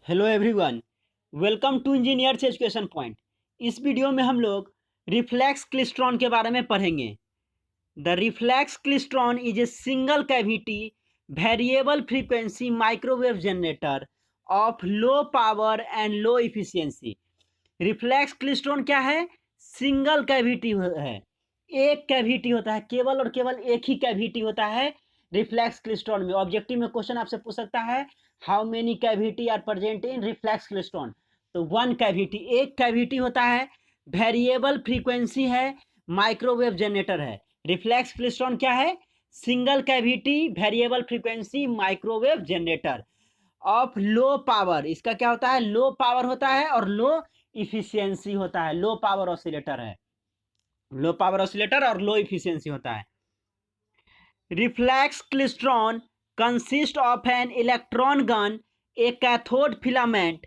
Hello everyone, welcome to engineers education point. इस video में हम लोग रिफ्लेक्स क्लिस्ट्रॉन के बारे में पढ़ेंगे। The reflex klystron is a single cavity variable frequency microwave generator of low power and low efficiency. Reflex klystron क्या है? सिंगल कैविटी है, एक कैविटी होता है, केवल और केवल एक ही कैविटी होता है रिफ्लेक्स क्लिस्ट्रॉन में। ऑब्जेक्टिव में क्वेश्चन आपसे पूछ सकता है, how many cavity are present in reflex klystron? तो वन कैविटी, एक कैविटी होता है, वेरिएबल फ्रीक्वेंसी है, माइक्रोवेव जनरेटर है। रिफ्लेक्स क्लिस्ट्रॉन क्या है? Single cavity variable frequency microwave generator of low power. इसका क्या होता है? लो पावर होता है और लो इफिशियंसी होता है। लो पावर ऑसिलेटर है, लो पावर ऑसिलेटर और लो इफिशियंसी होता है। Reflex klystron consist of an electron gun, A cathode filament,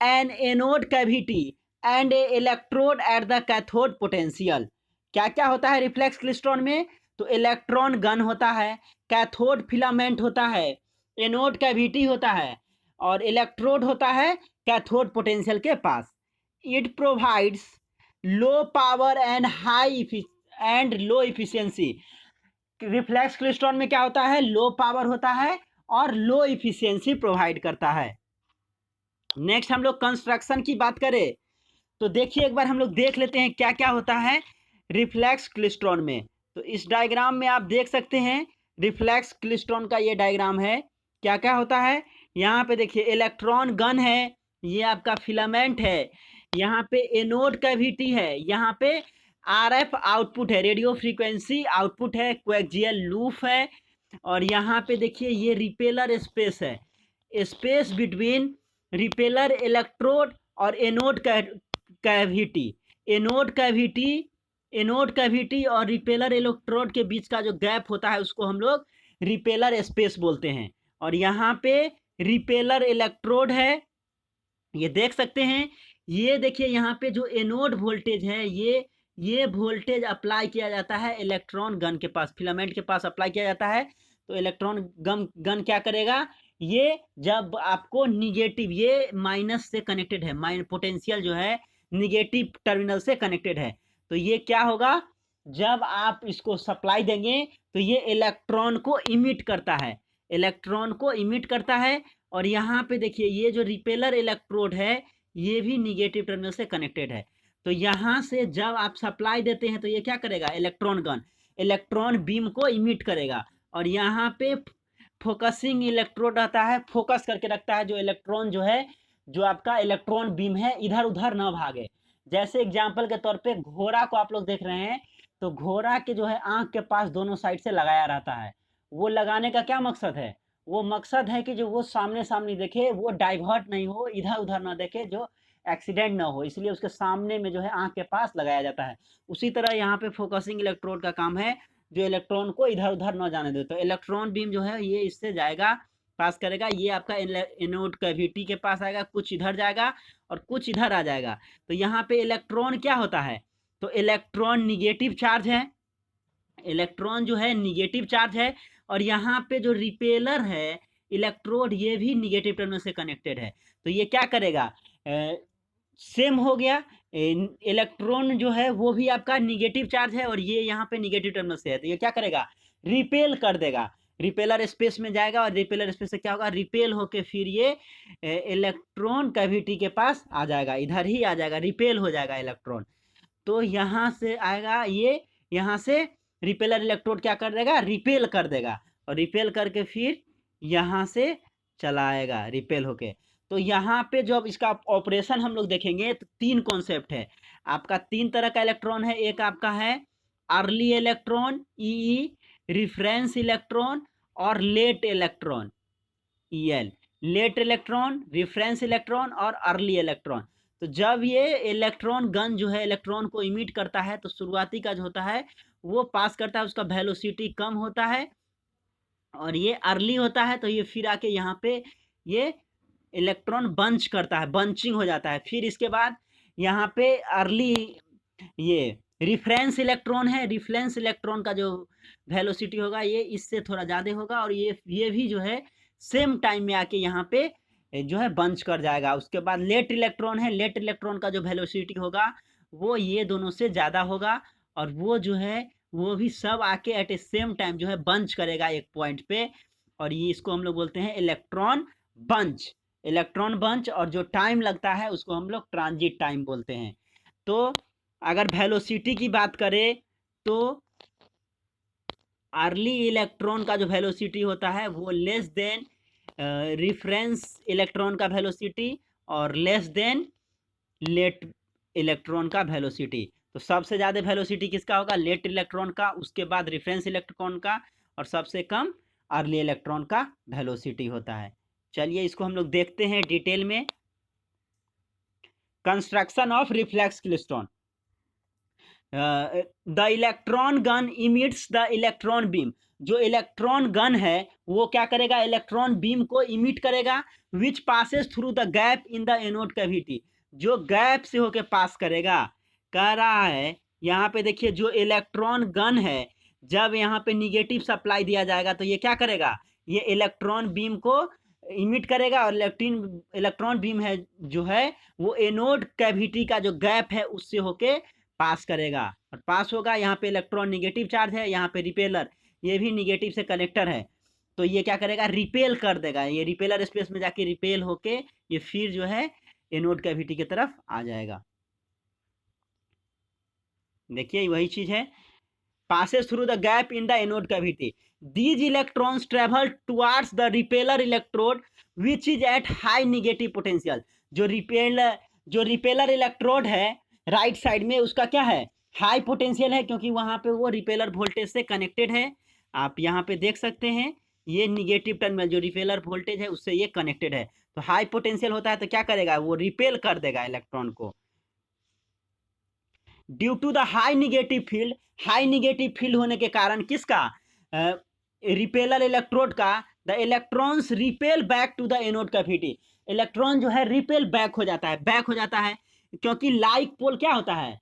N anode cavity and A electrode at the cathode potential. क्या क्या होता है रिफ्लेक्स क्लिस्ट्रॉन में? तो इलेक्ट्रॉन गन होता है, कैथोड फिलामेंट होता है, एनोड कैविटी होता है और इलेक्ट्रोड होता है कैथोड पोटेंशियल के पास। It provides low power and high and low efficiency. Reflex klystron में क्या होता है? लो पावर होता है और लो इफिशियंसी प्रोवाइड करता है। नेक्स्ट हम लोग कंस्ट्रक्शन की बात करें तो देखिए, एक बार हम लोग देख लेते हैं क्या क्या होता है रिफ्लेक्स क्लिस्ट्रॉन में। तो इस डायग्राम में आप देख सकते हैं, रिफ्लेक्स क्लिस्ट्रॉन का ये डायग्राम है। क्या क्या होता है यहाँ पे? देखिए, इलेक्ट्रॉन गन है, ये आपका फिलामेंट है, यहाँ पे एनोड कैविटी है, यहाँ पे आरएफ आउटपुट है, रेडियो फ्रीक्वेंसी आउटपुट है, कोएक्सियल लूप है और यहाँ पे देखिए ये रिपेलर स्पेस है, स्पेस बिटवीन रिपेलर इलेक्ट्रोड और anode cavity. Anode cavity, anode cavity और रिपेलर इलेक्ट्रोड के बीच का जो गैप होता है उसको हम लोग रिपेलर स्पेस बोलते हैं। और यहाँ पे रिपेलर इलेक्ट्रोड है, ये देख सकते हैं। ये देखिए यहाँ पे जो एनोड वोल्टेज है, ये वोल्टेज अप्लाई किया जाता है इलेक्ट्रॉन गन के पास, फिलामेंट के पास अप्लाई किया जाता है। तो इलेक्ट्रॉन गन क्या करेगा? ये जब आपको निगेटिव, ये माइनस से कनेक्टेड है, पोटेंशियल जो है निगेटिव टर्मिनल से कनेक्टेड है। तो ये क्या होगा? जब आप इसको सप्लाई देंगे तो ये इलेक्ट्रॉन को इमिट करता है, इलेक्ट्रॉन को इमिट करता है। और यहाँ पे देखिए ये जो रिपेलर इलेक्ट्रोड है ये भी निगेटिव टर्मिनल से कनेक्टेड है। तो यहाँ से जब आप सप्लाई देते हैं तो ये क्या करेगा? इलेक्ट्रॉन गन इलेक्ट्रॉन बीम को इमिट करेगा और यहाँ पे फोकसिंग इलेक्ट्रोड रहता है, फोकस करके रखता है जो इलेक्ट्रॉन जो है, जो आपका इलेक्ट्रॉन बीम है इधर उधर ना भागे। जैसे एग्जाम्पल के तौर पे घोड़ा को आप लोग देख रहे हैं, तो घोड़ा के जो है आंख के पास दोनों साइड से लगाया रहता है। वो लगाने का क्या मकसद है? वो मकसद है कि जो वो सामने सामने देखे, वो डाइवर्ट नहीं हो, इधर उधर ना देखे, जो एक्सीडेंट ना हो, इसलिए उसके सामने में जो है आंख के पास लगाया जाता है। उसी तरह यहाँ पे फोकसिंग इलेक्ट्रोड का काम है, जो इलेक्ट्रॉन को इधर उधर ना जाने दे। तो इलेक्ट्रॉन बीम जो है ये इससे जाएगा, पास करेगा, ये आपका एनोड कैविटी के पास आएगा, कुछ इधर जाएगा और कुछ इधर आ जाएगा। तो यहाँ पे इलेक्ट्रॉन क्या होता है? तो इलेक्ट्रॉन निगेटिव चार्ज है, इलेक्ट्रॉन जो है निगेटिव चार्ज है। और यहाँ पे जो रिपेलर है इलेक्ट्रोड, ये भी निगेटिव टर्मिनल से कनेक्टेड है। तो ये क्या करेगा? सेम हो गया। इलेक्ट्रॉन जो है वो भी आपका निगेटिव चार्ज है और ये यहाँ पे निगेटिव टर्मिनल से है, तो ये क्या करेगा? रिपेल कर देगा, रिपेलर स्पेस में जाएगा और रिपेलर स्पेस से क्या होगा? रिपेल होके फिर ये इलेक्ट्रॉन कैविटी के पास आ जाएगा, इधर ही आ जाएगा, रिपेल हो जाएगा इलेक्ट्रॉन। तो यहाँ से आएगा ये, यहाँ से रिपेलर इलेक्ट्रोड क्या कर देगा? रिपेल कर देगा और रिपेल करके फिर यहाँ से चला आएगा रिपेल होके। तो यहाँ पे जब इसका ऑपरेशन हम लोग देखेंगे तो तीन कॉन्सेप्ट है आपका, तीन तरह का इलेक्ट्रॉन है। एक आपका है early electron E, reference electron और late electron EL। Late electron, reference electron और अर्ली इलेक्ट्रॉन। तो जब ये इलेक्ट्रॉन गन जो है इलेक्ट्रॉन को इमिट करता है तो शुरुआती का जो होता है वो पास करता है, उसका वेलोसिटी कम होता है। और ये अर्ली होता है तो ये फिर आके यहाँ पे ये इलेक्ट्रॉन बंच करता है, बंचिंग हो जाता है। फिर इसके बाद यहाँ पे अर्ली, ये रिफरेंस इलेक्ट्रॉन है, रिफरेंस इलेक्ट्रॉन का जो वेलोसिटी होगा ये इससे थोड़ा ज़्यादा होगा और ये भी जो है सेम टाइम में आके यहाँ पे जो है बंच कर जाएगा। उसके बाद लेट इलेक्ट्रॉन है, लेट इलेक्ट्रॉन का जो वेलोसिटी होगा वो ये दोनों से ज़्यादा होगा, और वो जो है वो भी सब आके एट ए सेम टाइम जो है बंच करेगा एक पॉइंट पे, और ये इसको हम लोग बोलते हैं इलेक्ट्रॉन बंच। इलेक्ट्रॉन बंच, और जो टाइम लगता है उसको हम लोग ट्रांजिट टाइम बोलते हैं। तो अगर वेलोसिटी की बात करें तो अर्ली इलेक्ट्रॉन का जो वेलोसिटी होता है वो लेस देन रिफरेंस इलेक्ट्रॉन का वेलोसिटी, और लेस देन लेट इलेक्ट्रॉन का वेलोसिटी। तो सबसे ज़्यादा वेलोसिटी किसका होगा? लेट इलेक्ट्रॉन का, उसके बाद रेफरेंस इलेक्ट्रॉन का, और सबसे कम अर्ली इलेक्ट्रॉन का वेलोसिटी होता है। चलिए इसको हम लोग देखते हैं डिटेल में। Construction of reflex klystron. The electron gun emits the electron beam. जो इलेक्ट्रॉन गन है वो क्या करेगा? इलेक्ट्रॉन बीम को इमिट करेगा, विच passes through the gap in the anode cavity. जो गैप से होके पास करेगा। कह रहा है यहाँ पे देखिए, जो इलेक्ट्रॉन गन है जब यहाँ पे निगेटिव सप्लाई दिया जाएगा तो ये क्या करेगा? ये इलेक्ट्रॉन बीम को इमिट करेगा, और इलेक्ट्रॉन बीम है जो है वो एनोड कैविटी का जो गैप है उससे होके पास करेगा, और पास होगा। यहाँ पे इलेक्ट्रॉन निगेटिव चार्ज है, यहाँ पे रिपेलर, ये भी निगेटिव से कनेक्टर है, तो ये क्या करेगा? रिपेल कर देगा। ये रिपेलर स्पेस में जाके रिपेल होके ये फिर जो है एनोड कैविटी की तरफ आ जाएगा। देखिए वही चीज है, passes through the gap in the anode cavity. These electrons travel towards the repeller electrode which is at high negative potential. जो रिपेलर इलेक्ट्रोड है राइट साइड में उसका क्या है? हाई पोटेंशियल है, क्योंकि वहां पे वो रिपेलर वोल्टेज से कनेक्टेड है। आप यहाँ पे देख सकते हैं ये निगेटिव टर्मिनल जो रिपेलर वोल्टेज है उससे ये कनेक्टेड है, तो हाई पोटेंशियल होता है तो क्या करेगा? वो रिपेल कर देगा इलेक्ट्रॉन को। Due to the high negative field, high negative field होने के कारण किसका? रिपेलर इलेक्ट्रोड का, the electrons repel back to the anode cavity. Electron जो है रिपेल बैक हो जाता है, बैक हो जाता है, क्योंकि लाइक पोल क्या होता है?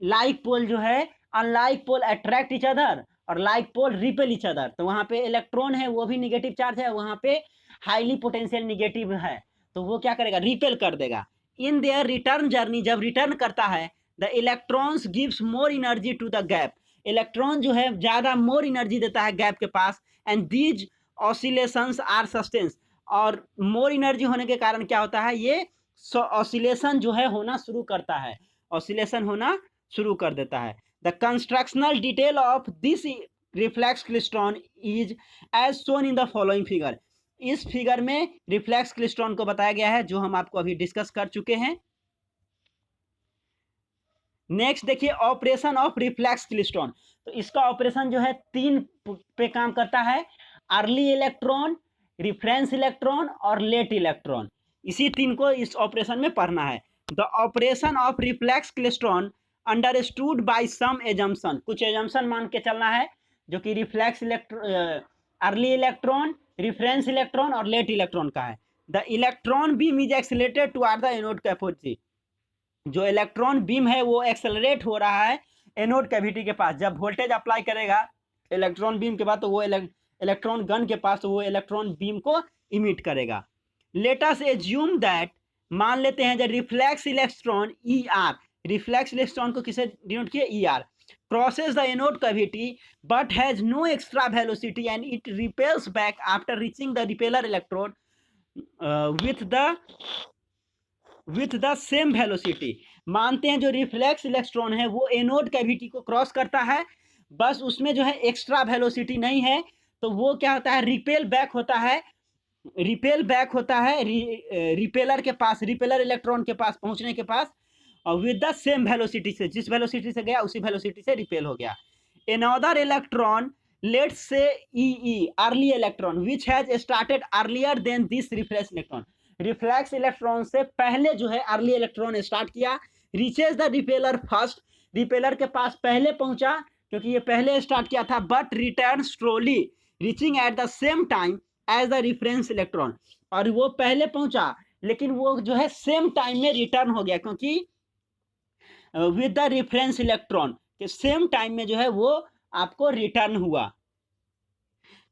लाइक पोल जो है, unlike pole attract each other और like pole repel each other. तो वहां पे इलेक्ट्रॉन है वो भी निगेटिव चार्ज है, वहां पे हाईली पोटेंशियल निगेटिव है, तो वो क्या करेगा? रिपेल कर देगा। इन देयर रिटर्न जर्नी, जब रिटर्न करता है, the electrons gives more energy to the gap. Electron जो है ज़्यादा मोर एनर्जी देता है गैप के पास, and these oscillations are sustains. और मोर एनर्जी होने के कारण क्या होता है? ये ऑसिलेशन जो है होना शुरू करता है, ऑसिलेशन होना शुरू कर देता है। The constructional detail of this reflex klystron is as shown in the following figure. इस फिगर में रिफ्लेक्स क्लेस्ट्रॉन को बताया गया है जो हम आपको अभी डिस्कस कर चुके हैं। नेक्स्ट देखिए, ऑपरेशन ऑफ रिफ्लेक्स क्लेस्ट्रॉन। तो इसका ऑपरेशन जो है 3 पे काम करता है, अर्ली इलेक्ट्रॉन, रिफरेंस इलेक्ट्रॉन और लेट इलेक्ट्रॉन। इसी 3 को इस ऑपरेशन में पढ़ना है। The operation of reflex klystron understood by some assumption. कुछ एजम्पशन मान के चलना है, जो कि reflex early electron, reference electron और लेट इलेक्ट्रॉन का है। The electron beam is accelerated toward the anode cavity. जो इलेक्ट्रॉन बीम है वो एक्सेलरेट हो रहा है एनोड कैविटी के पास। जब वोल्टेज अप्लाई करेगा इलेक्ट्रॉन बीम के बाद, तो वो इलेक्ट्रॉन गन के पास, तो वो इलेक्ट्रॉन बीम को इमिट करेगा। लेट अस एज्यूम दैट, मान लेते हैं जब reflex electron E R, reflex electron को किसे डिनोट किया? E R, crosses the anode cavity but has no extra velocity and it repels back after reaching the repeller electrode with the same velocity। मानते हैं जो reflex electron है वो anode cavity को cross करता है, बस उसमें जो है एक्स्ट्रा वेलोसिटी नहीं है, तो वो क्या होता है? रिपेल बैक होता है, रिपेल बैक होता है रिपेलर के पास, रिपेलर इलेक्ट्रॉन के पास पहुंचने के पास, और विद द सेम वेलोसिटी से, जिस वेलोसिटी से गया उसी वेलोसिटी से रिपेल हो गया। Another electron, let's say E early electron which has started earlier than this reflex electron. Reflex electron से पहले जो है अर्ली इलेक्ट्रॉन स्टार्ट किया, reaches the repeller first, repeller के पास पहले पहुंचा क्योंकि ये पहले स्टार्ट किया था, but return slowly reaching at the same time as the reference electron. और वो पहले पहुंचा लेकिन वो जो है सेम टाइम में रिटर्न हो गया, क्योंकि विद द रिफरेंस इलेक्ट्रॉन के सेम टाइम में जो है वो आपको रिटर्न हुआ,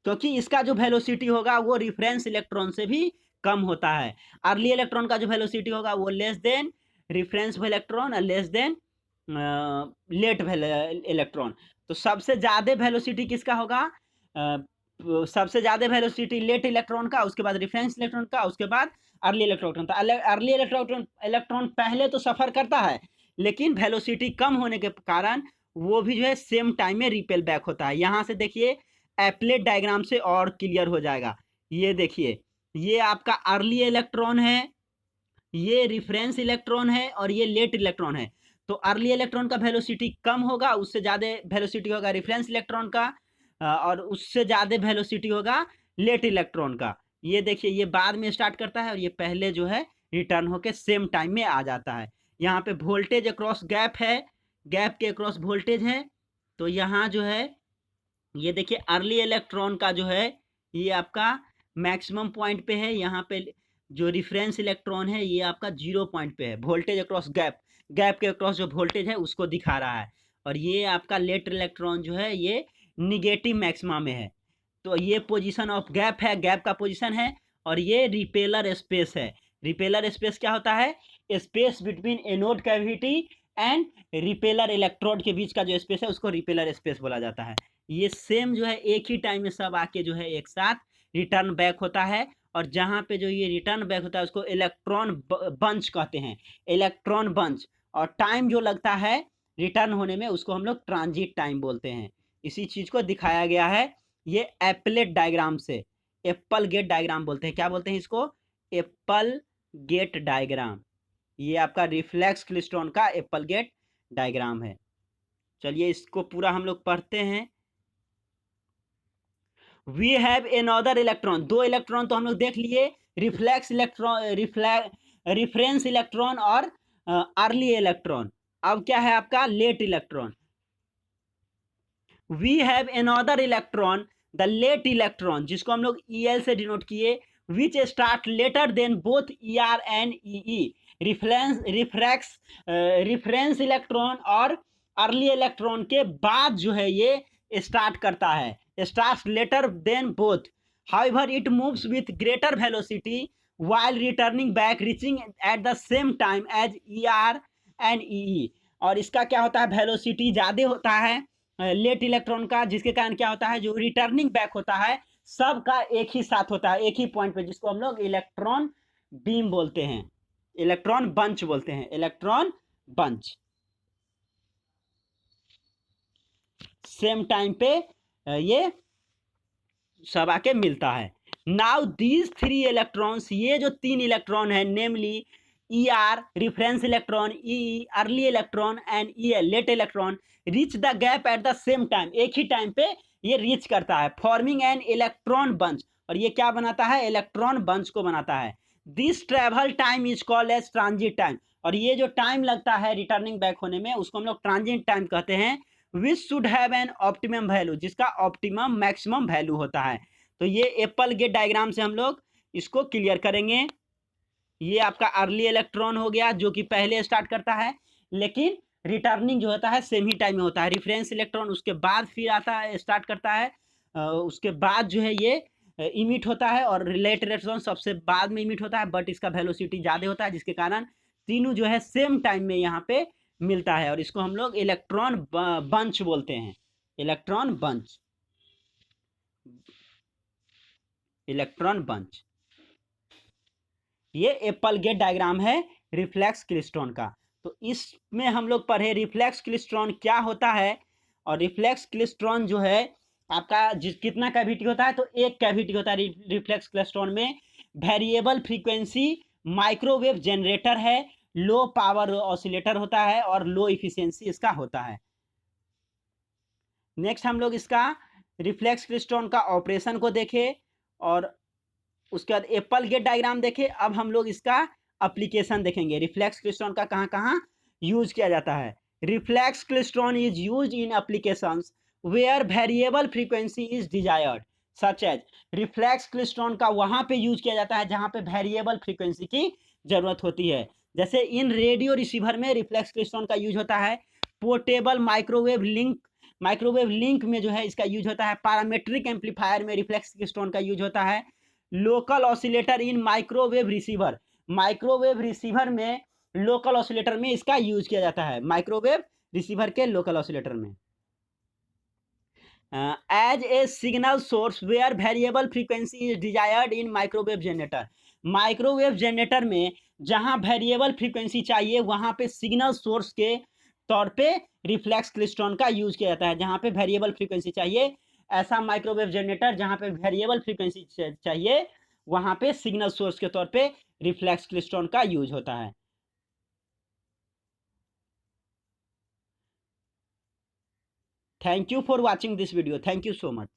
क्योंकि इसका जो वेलोसिटी होगा वो रिफरेंस इलेक्ट्रॉन से भी कम होता है। अर्ली इलेक्ट्रॉन का जो वेलोसिटी होगा वो लेस देन रिफरेंस इलेक्ट्रॉन और लेस देन लेट इलेक्ट्रॉन। तो सबसे ज़्यादा वेलोसिटी किसका होगा? सबसे ज़्यादा वेलोसिटी लेट इलेक्ट्रॉन का, उसके बाद रिफरेंस इलेक्ट्रॉन का, उसके बाद अर्ली इलेक्ट्रॉन। तो अर्ली इलेक्ट्रॉन पहले तो सफ़र करता है, लेकिन वेलोसिटी कम होने के कारण वो भी जो है सेम टाइम में रिपेल बैक होता है। यहाँ से देखिए एप्लेट डायग्राम से और क्लियर हो जाएगा। ये देखिए, ये आपका अर्ली इलेक्ट्रॉन है, ये रिफरेंस इलेक्ट्रॉन है और ये लेट इलेक्ट्रॉन है। तो अर्ली इलेक्ट्रॉन का वेलोसिटी कम होगा, उससे ज़्यादा वेलोसिटी होगा रिफरेंस इलेक्ट्रॉन का, और उससे ज़्यादा वेलोसिटी होगा लेट इलेक्ट्रॉन का। ये देखिए, ये बाद में स्टार्ट करता है और ये पहले जो है रिटर्न होकर सेम टाइम में आ जाता है। यहाँ पे वोल्टेज अक्रॉस गैप है, गैप के अक्रॉस वोल्टेज है। तो यहाँ जो है ये देखिए अर्ली इलेक्ट्रॉन का जो है ये आपका मैक्सिमम पॉइंट पे है, यहाँ पे जो रिफरेंस इलेक्ट्रॉन है ये आपका 0 पॉइंट पे है। वोल्टेज अक्रॉस गैप, गैप के अक्रॉस जो वोल्टेज है उसको दिखा रहा है। और ये आपका लेट इलेक्ट्रॉन जो है ये निगेटिव मैक्सिमा में है। तो ये पोजीशन ऑफ गैप है, गैप का पोजीशन है। और ये रिपेलर स्पेस है। रिपेलर स्पेस क्या होता है? Space between anode cavity and repeller electrode के बीच का जो स्पेस है उसको रिपेलर स्पेस बोला जाता है। ये सेम जो है एक ही टाइम में सब आके जो है एक साथ रिटर्न बैक होता है। और जहाँ पे जो ये रिटर्न बैक होता है उसको इलेक्ट्रॉन बंच कहते हैं, इलेक्ट्रॉन बंच। और टाइम जो लगता है रिटर्न होने में उसको हम लोग ट्रांजिट टाइम बोलते हैं। इसी चीज़ को दिखाया गया है ये एप्लेट डायग्राम से, एप्पल गेट डायग्राम बोलते हैं। क्या बोलते हैं इसको? Applegate diagram. ये आपका रिफ्लेक्स क्लिस्ट्रॉन का एप्पल गेट डायग्राम है। चलिए इसको पूरा हम लोग पढ़ते हैं। वी हैव अनदर इलेक्ट्रॉन, दो इलेक्ट्रॉन तो हम लोग देख लिए, रिफ्लेक्स इलेक्ट्रॉन, रिफरेंस इलेक्ट्रॉन और अर्ली इलेक्ट्रॉन। अब क्या है आपका late electron. We have another electron the late electron, जिसको हम लोग EL से डिनोट किए, which start later than both ER and EE। Reference electron और अर्ली इलेक्ट्रॉन के बाद जो है ये स्टार्ट करता है, starts later than both. However, it moves with greater velocity while returning back, reaching at the same time as ER and EE. और इसका क्या होता है? वेलोसिटी ज़्यादा होता है लेट इलेक्ट्रॉन का, जिसके कारण क्या होता है जो रिटर्निंग बैक होता है सब का एक ही साथ होता है, एक ही पॉइंट पे, जिसको हम लोग इलेक्ट्रॉन बीम बोलते हैं, इलेक्ट्रॉन बंच बोलते हैं, इलेक्ट्रॉन बंच। सेम टाइम पे ये सब आके मिलता है। नाउ दीज 3 इलेक्ट्रॉन्स, ये जो 3 इलेक्ट्रॉन है namely ER reference electron, EE early electron and EL late electron, reach the gap at the same time, एक ही टाइम पे ये रीच करता है, फॉर्मिंग एन इलेक्ट्रॉन बंच। और ये क्या बनाता है? इलेक्ट्रॉन बंच को बनाता है। This travel time is called as transit time. और ये जो टाइम लगता है रिटर्निंग बैक होने में उसको हम लोग ट्रांजिट टाइम कहते हैं। Which should have an optimum value, जिसका ऑप्टिमम मैक्सिमम वैल्यू होता है। तो ये एप्पल गेट डायग्राम से हम लोग इसको क्लियर करेंगे। ये आपका अर्ली इलेक्ट्रॉन हो गया जो कि पहले स्टार्ट करता है, लेकिन रिटर्निंग जो होता है सेम ही टाइम में होता है। रिफरेंस इलेक्ट्रॉन उसके बाद फिर आता है, स्टार्ट करता है, उसके बाद जो है ये इमिट होता है। और लेट इलेक्ट्रॉन सबसे बाद में इमिट होता है, बट इसका वेलोसिटी ज़्यादा होता है, जिसके कारण तीनों जो है सेम टाइम में यहाँ पे मिलता है। और इसको हम लोग इलेक्ट्रॉन बंच बोलते हैं, इलेक्ट्रॉन बंच, इलेक्ट्रॉन बंच। ये एप्पल गेट डायग्राम है रिफ्लेक्स क्लिस्ट्रॉन का। तो इसमें हम लोग पढ़े रिफ्लेक्स क्लिस्ट्रॉन क्या होता है। और रिफ्लेक्स क्लिस्ट्रॉन जो है आपका कितना कैविटी होता है? तो एक कैविटी होता है रिफ्लेक्स क्लिस्ट्रॉन में। वेरिएबल फ्रीक्वेंसी माइक्रोवेव जनरेटर है, लो पावर ऑसिलेटर होता है और लो इफिशियंसी इसका होता है। नेक्स्ट हम लोग इसका रिफ्लेक्स क्लिस्ट्रॉन का ऑपरेशन को देखें और उसके बाद एप्पल गेट डायग्राम देखें। अब हम लोग इसका एप्लीकेशन देखेंगे, रिफ्लेक्स क्लिस्ट्रॉन का कहाँ कहाँ यूज किया जाता है। Reflex klystron is use in applications where variable frequency is desired such as. Reflex klystron का वहाँ पे यूज किया जाता है जहाँ पे वेरिएबल फ्रीक्वेंसी की जरूरत होती है। जैसे इन रेडियो रिसीवर में रिफ्लेक्स क्लिस्ट्रॉन का यूज होता है। पोर्टेबल माइक्रोवेव लिंक में जो है इसका यूज होता है। पैरामीट्रिक एम्पलीफायर में रिफ्लेक्स क्लिस्ट्रॉन का यूज होता है। Local oscillator in microwave receiver. Microwave receiver में, लोकल ऑसिलेटर में इसका यूज किया जाता है, माइक्रोवेव रिसीवर के लोकल ऑसिलेटर में। As a signal source where variable frequency is desired in microwave generator. Microwave generator में जहां वेरिएबल फ्रीक्वेंसी चाहिए वहां पे सिग्नल सोर्स के तौर पे रिफ्लेक्स क्लिस्ट्रॉन का यूज किया जाता है। जहां पे वेरिएबल फ्रीक्वेंसी चाहिए, ऐसा माइक्रोवेव जनरेटर जहां पे वेरिएबल फ्रीक्वेंसी चाहिए, वहां पे सिग्नल सोर्स के तौर पे रिफ्लेक्स क्लिस्ट्रॉन का यूज होता है। Thank you for watching this video. Thank you so much.